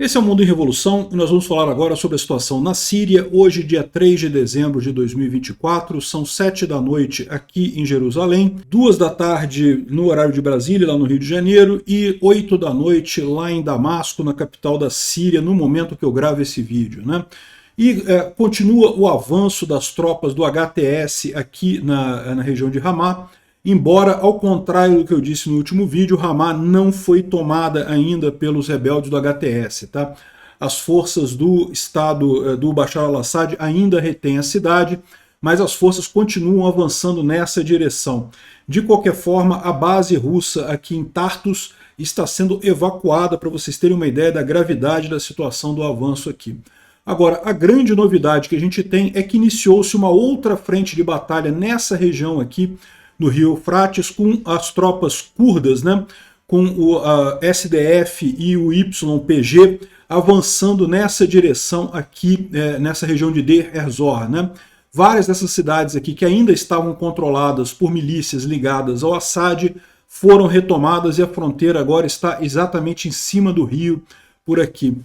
Esse é o Mundo em Revolução e nós vamos falar agora sobre a situação na Síria, hoje dia 3 de dezembro de 2024, são 7 da noite aqui em Jerusalém, 2 da tarde no horário de Brasília, lá no Rio de Janeiro, e 8 da noite lá em Damasco, na capital da Síria, no momento que eu gravo esse vídeo, né? E continua o avanço das tropas do HTS aqui na região de Ramá, embora, ao contrário do que eu disse no último vídeo, Ramá não foi tomada ainda pelos rebeldes do HTS. Tá? As forças do Estado do Bashar al-Assad ainda retêm a cidade, mas as forças continuam avançando nessa direção. De qualquer forma, a base russa aqui em Tartus está sendo evacuada, para vocês terem uma ideia da gravidade da situação do avanço aqui. Agora, a grande novidade que a gente tem é que iniciou-se uma outra frente de batalha nessa região aqui, no Rio Eufrates, com as tropas curdas, né, com o SDF e o YPG avançando nessa direção aqui, nessa região de Deir ez-Zor, né. Várias dessas cidades aqui que ainda estavam controladas por milícias ligadas ao Assad foram retomadas e a fronteira agora está exatamente em cima do rio, por aqui.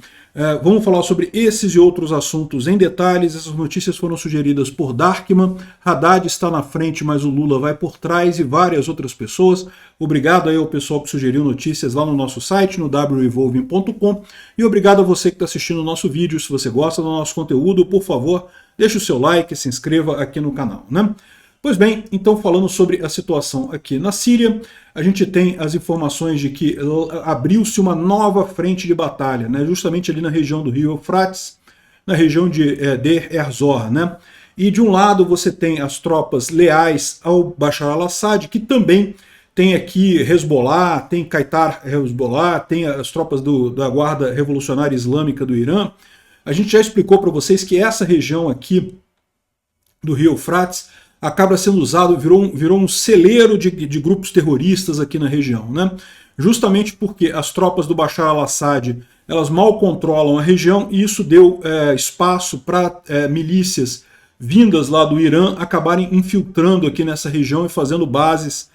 Vamos falar sobre esses e outros assuntos em detalhes. Essas notícias foram sugeridas por Darkman. Haddad está na frente, mas o Lula vai por trás, e várias outras pessoas. Obrigado aí ao pessoal que sugeriu notícias lá no nosso site, no werevolving.com, e obrigado a você que está assistindo o nosso vídeo. Se você gosta do nosso conteúdo, por favor, deixe o seu like, se inscreva aqui no canal, né? Pois bem, então falando sobre a situação aqui na Síria, a gente tem as informações de que abriu-se uma nova frente de batalha, né, justamente ali na região do Rio Eufrates, na região de Deir ez-Zor, né? E de um lado você tem as tropas leais ao Bashar al-Assad, que também tem aqui Hezbollah, tem Qatar Hezbollah, tem as tropas da Guarda Revolucionária Islâmica do Irã. A gente já explicou para vocês que essa região aqui do Rio Eufrates acaba sendo usado, virou um celeiro de grupos terroristas aqui na região, né? Justamente porque as tropas do Bashar al-Assad elas mal controlam a região, e isso deu espaço para milícias vindas lá do Irã acabarem infiltrando aqui nessa região e fazendo bases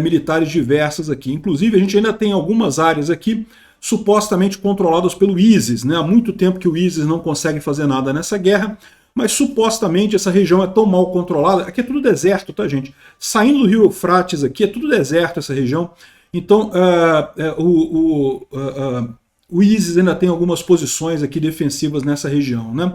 militares diversas aqui. Inclusive a gente ainda tem algumas áreas aqui supostamente controladas pelo ISIS, né? Há muito tempo que o ISIS não consegue fazer nada nessa guerra, mas supostamente essa região é tão mal controlada. Aqui é tudo deserto, tá, gente? Saindo do Rio Eufrates aqui, é tudo deserto essa região. Então, o ISIS ainda tem algumas posições aqui defensivas nessa região, né?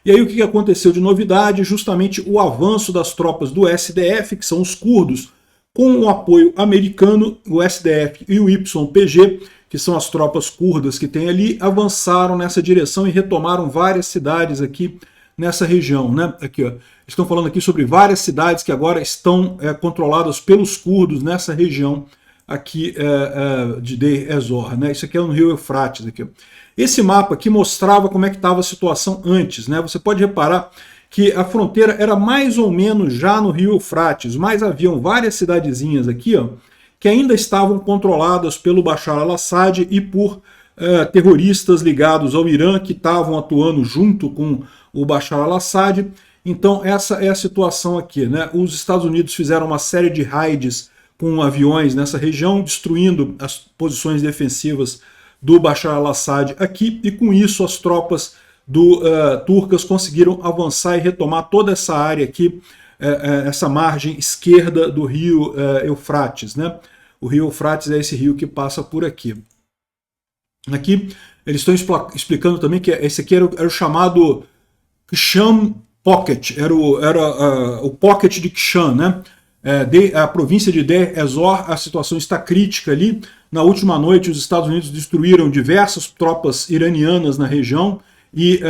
E aí o que aconteceu de novidade? Justamente o avanço das tropas do SDF, que são os curdos, com o apoio americano, o SDF e o YPG, que são as tropas curdas que tem ali, avançaram nessa direção e retomaram várias cidades aqui nessa região, né? Aqui, ó, estão falando aqui sobre várias cidades que agora estão controladas pelos curdos nessa região aqui de Deir ez-Zor, né? Isso aqui é no Rio Eufrates. Aqui, ó. Esse mapa aqui mostrava como é que estava a situação antes, né? Você pode reparar que a fronteira era mais ou menos já no Rio Eufrates, mas haviam várias cidadezinhas aqui, ó, que ainda estavam controladas pelo Bashar al-Assad e por terroristas ligados ao Irã, que estavam atuando junto com o Bashar al-Assad. Então essa é a situação aqui, né? Os Estados Unidos fizeram uma série de raids com aviões nessa região, destruindo as posições defensivas do Bashar al-Assad aqui, e com isso as tropas turcas conseguiram avançar e retomar toda essa área aqui, essa margem esquerda do rio Eufrates, né? O rio Eufrates é esse rio que passa por aqui. Aqui eles estão explicando também que esse aqui era o chamado Kshan Pocket, era o Pocket de Kshan, né? A província de Deir ez-Zor, a situação está crítica ali. Na última noite os Estados Unidos destruíram diversas tropas iranianas na região e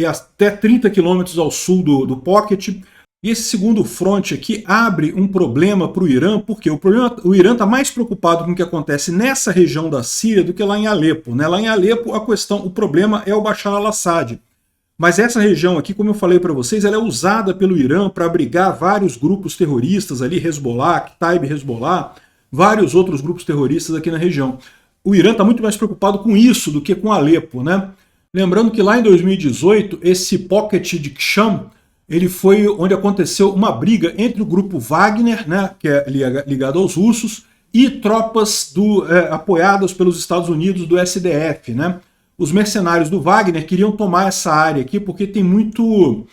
até 30 quilômetros ao sul do Pocket. E esse segundo fronte aqui abre um problema para o Irã, porque o Irã está mais preocupado com o que acontece nessa região da Síria do que lá em Alepo, né? Lá em Alepo o problema é o Bashar al-Assad. Mas essa região aqui, como eu falei para vocês, ela é usada pelo Irã para abrigar vários grupos terroristas ali, Hezbollah, Kataib Hezbollah, vários outros grupos terroristas aqui na região. O Irã está muito mais preocupado com isso do que com Alepo, né? Lembrando que lá em 2018, esse Pocket de Kshan, ele foi onde aconteceu uma briga entre o grupo Wagner, né, que é ligado aos russos, e tropas apoiadas pelos Estados Unidos do SDF, né? os mercenários do Wagner queriam tomar essa área aqui porque tem muito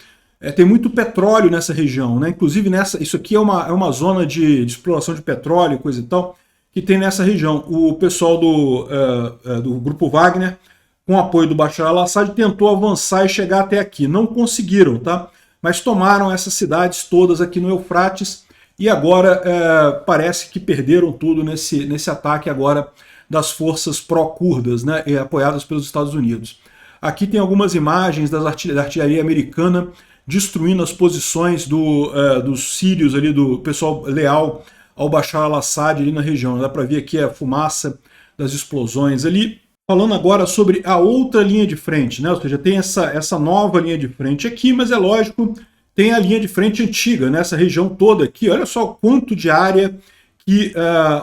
petróleo nessa região, né? Inclusive isso aqui é uma zona de exploração de petróleo, coisa e tal, que tem nessa região. O pessoal do grupo Wagner, com o apoio do Bashar al-Assad, tentou avançar e chegar até aqui. Não conseguiram, tá? Mas tomaram essas cidades todas aqui no Eufrates e agora parece que perderam tudo nesse ataque agora das forças pró-curdas, né, apoiadas pelos Estados Unidos. Aqui tem algumas imagens da artilharia americana destruindo as posições dos sírios, ali, do pessoal leal ao Bashar al-Assad ali na região. Dá para ver aqui a fumaça das explosões ali. Falando agora sobre a outra linha de frente, né? Ou seja, tem essa nova linha de frente aqui, mas é lógico, tem a linha de frente antiga, nessa região toda aqui. Olha só o quanto de área que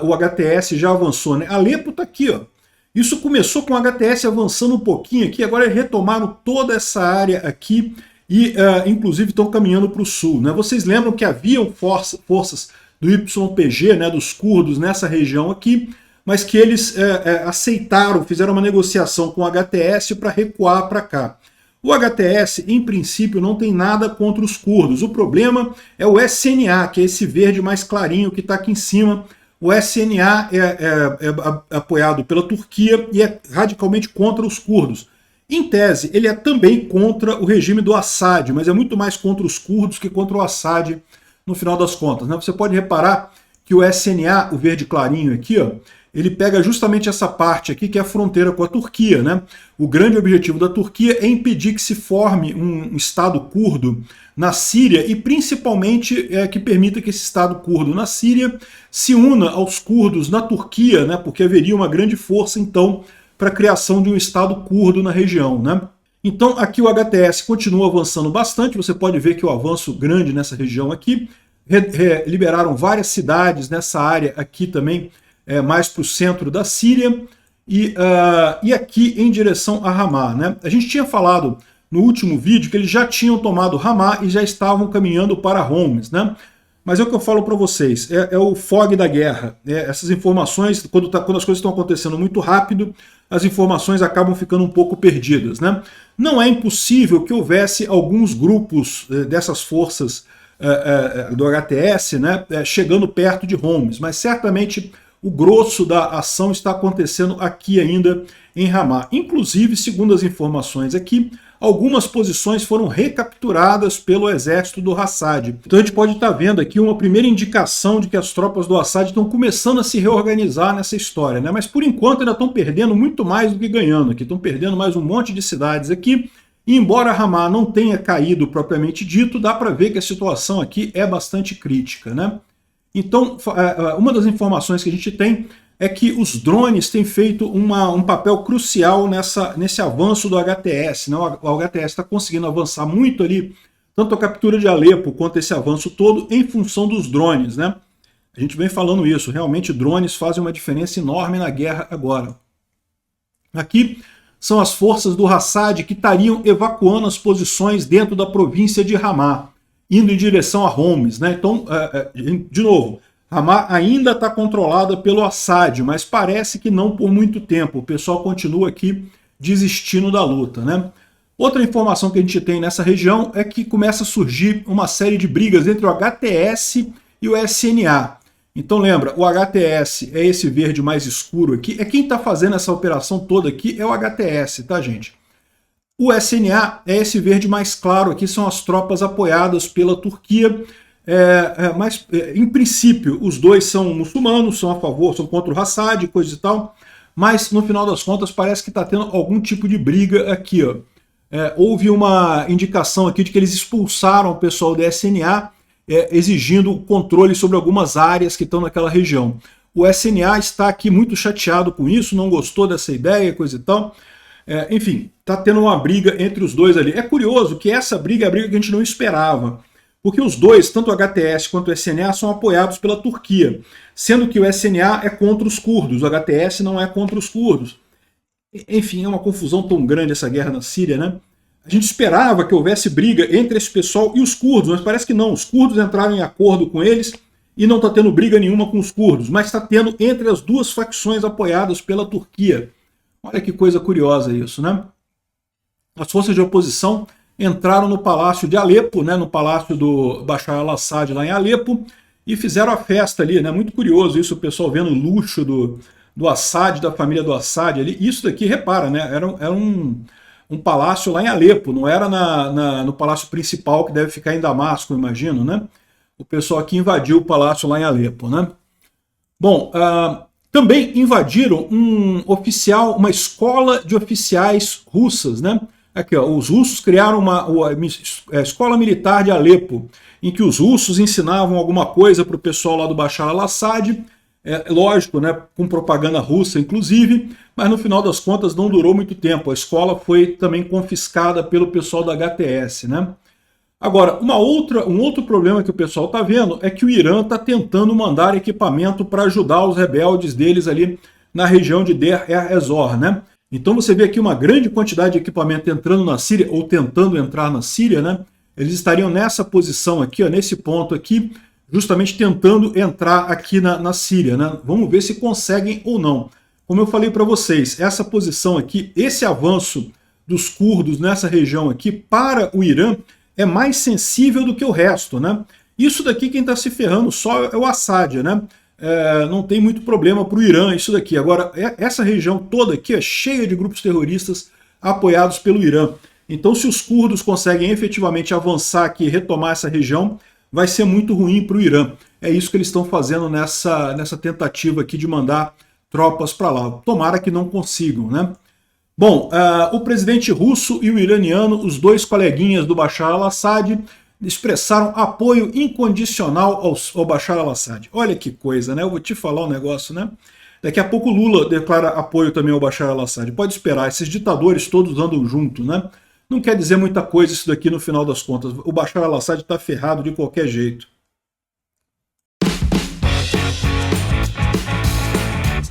o HTS já avançou, né? Alepo está aqui, ó. Isso começou com o HTS avançando um pouquinho aqui, agora retomaram toda essa área aqui e, inclusive, estão caminhando para o sul, né? Vocês lembram que haviam forças do YPG, né, dos curdos, nessa região aqui, mas que eles aceitaram, fizeram uma negociação com o HTS para recuar para cá. O HTS, em princípio, não tem nada contra os curdos. O problema é o SNA, que é esse verde mais clarinho que está aqui em cima. O SNA é apoiado pela Turquia e é radicalmente contra os curdos. Em tese, ele é também contra o regime do Assad, mas é muito mais contra os curdos que contra o Assad, no final das contas, né? Você pode reparar que o SNA, o verde clarinho aqui, ó, ele pega justamente essa parte aqui, que é a fronteira com a Turquia, né? O grande objetivo da Turquia é impedir que se forme um Estado curdo na Síria e principalmente que permita que esse Estado curdo na Síria se una aos curdos na Turquia, né? Porque haveria uma grande força, então, para a criação de um Estado curdo na região, né? Então, aqui o HTS continua avançando bastante, você pode ver que o avanço grande nessa região aqui, liberaram várias cidades nessa área aqui também, mais para o centro da Síria, e aqui em direção a Ramá, né? A gente tinha falado no último vídeo que eles já tinham tomado Ramá e já estavam caminhando para Homs, né? Mas é o que eu falo para vocês, é o fog da guerra. Essas informações, quando as coisas estão acontecendo muito rápido, as informações acabam ficando um pouco perdidas, né? Não é impossível que houvesse alguns grupos dessas forças do HTS, né, chegando perto de Homs, mas certamente o grosso da ação está acontecendo aqui ainda em Ramá. Inclusive, segundo as informações aqui, algumas posições foram recapturadas pelo exército do Assad. Então a gente pode estar vendo aqui uma primeira indicação de que as tropas do Assad estão começando a se reorganizar nessa história, né? Mas por enquanto ainda estão perdendo muito mais do que ganhando aqui. Estão perdendo mais um monte de cidades aqui. E embora Ramá não tenha caído propriamente dito, dá para ver que a situação aqui é bastante crítica, né? Então, uma das informações que a gente tem é que os drones têm feito um papel crucial nesse avanço do HTS, né? O HTS está conseguindo avançar muito ali, tanto a captura de Alepo quanto esse avanço todo, em função dos drones, né? A gente vem falando isso, realmente drones fazem uma diferença enorme na guerra agora. Aqui são as forças do Assad que estariam evacuando as posições dentro da província de Ramá, indo em direção a Homs, né? Então, de novo, Ramá ainda está controlada pelo Assad, mas parece que não por muito tempo. O pessoal continua aqui desistindo da luta, né? Outra informação que a gente tem nessa região é que começa a surgir uma série de brigas entre o HTS e o SNA. Então lembra, o HTS é esse verde mais escuro aqui, é quem está fazendo essa operação toda aqui é o HTS, tá, gente? O SNA é esse verde mais claro aqui, são as tropas apoiadas pela Turquia, mas em princípio os dois são muçulmanos, são a favor, são contra o Assad, coisa e tal, mas no final das contas parece que está tendo algum tipo de briga aqui, ó. Houve uma indicação aqui de que eles expulsaram o pessoal do SNA, exigindo controle sobre algumas áreas que estão naquela região. O SNA está aqui muito chateado com isso, não gostou dessa ideia, coisa e tal. Enfim, está tendo uma briga entre os dois ali. É curioso que essa briga é a briga que a gente não esperava, porque os dois, tanto o HTS quanto o SNA, são apoiados pela Turquia, sendo que o SNA é contra os curdos, o HTS não é contra os curdos. Enfim, é uma confusão tão grande essa guerra na Síria, né? A gente esperava que houvesse briga entre esse pessoal e os curdos, mas parece que não. Os curdos entraram em acordo com eles e não está tendo briga nenhuma com os curdos, mas está tendo entre as duas facções apoiadas pela Turquia. Olha que coisa curiosa isso, né? As forças de oposição entraram no palácio de Alepo, né, no palácio do Bashar al-Assad lá em Alepo, e fizeram a festa ali, né? Muito curioso isso, o pessoal vendo o luxo do Assad, da família do Assad ali. Isso daqui, repara, né? Era um palácio lá em Alepo, não era no palácio principal que deve ficar em Damasco, imagino, né? O pessoal aqui invadiu o palácio lá em Alepo, né? Bom, também invadiram uma escola de oficiais russas, né? Aqui, ó, os russos criaram a escola militar de Alepo, em que os russos ensinavam alguma coisa para o pessoal lá do Bashar al-Assad, lógico, né, com propaganda russa inclusive, mas no final das contas não durou muito tempo. A escola foi também confiscada pelo pessoal da HTS, né? Agora, um outro problema que o pessoal está vendo é que o Irã está tentando mandar equipamento para ajudar os rebeldes deles ali na região de Deir ez-Zor, né? Então você vê aqui uma grande quantidade de equipamento entrando na Síria, ou tentando entrar na Síria, né? Eles estariam nessa posição aqui, ó, nesse ponto aqui, justamente tentando entrar aqui na Síria, né? Vamos ver se conseguem ou não. Como eu falei para vocês, essa posição aqui, esse avanço dos curdos nessa região aqui para o Irã é mais sensível do que o resto, né? Isso daqui quem está se ferrando só é o Assad, né? Não tem muito problema para o Irã isso daqui. Agora, essa região toda aqui é cheia de grupos terroristas apoiados pelo Irã. Então, se os curdos conseguem efetivamente avançar aqui e retomar essa região, vai ser muito ruim para o Irã. É isso que eles estão fazendo nessa tentativa aqui de mandar tropas para lá. Tomara que não consigam, né? Bom, o presidente russo e o iraniano, os dois coleguinhas do Bashar al-Assad, expressaram apoio incondicional ao Bashar al-Assad. Olha que coisa, né? Eu vou te falar um negócio, né? Daqui a pouco o Lula declara apoio também ao Bashar al-Assad. Pode esperar, esses ditadores todos andam junto, né? Não quer dizer muita coisa isso daqui no final das contas. O Bashar al-Assad está ferrado de qualquer jeito.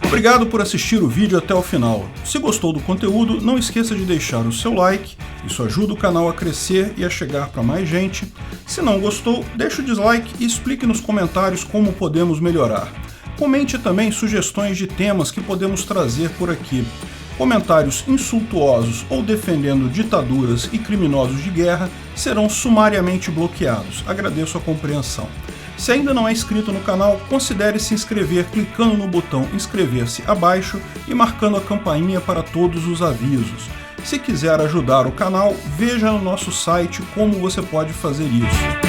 Obrigado por assistir o vídeo até o final. Se gostou do conteúdo, não esqueça de deixar o seu like, isso ajuda o canal a crescer e a chegar para mais gente. Se não gostou, deixe o dislike e explique nos comentários como podemos melhorar. Comente também sugestões de temas que podemos trazer por aqui. Comentários insultuosos ou defendendo ditaduras e criminosos de guerra serão sumariamente bloqueados. Agradeço a compreensão. Se ainda não é inscrito no canal, considere se inscrever clicando no botão inscrever-se abaixo e marcando a campainha para todos os avisos. Se quiser ajudar o canal, veja no nosso site como você pode fazer isso.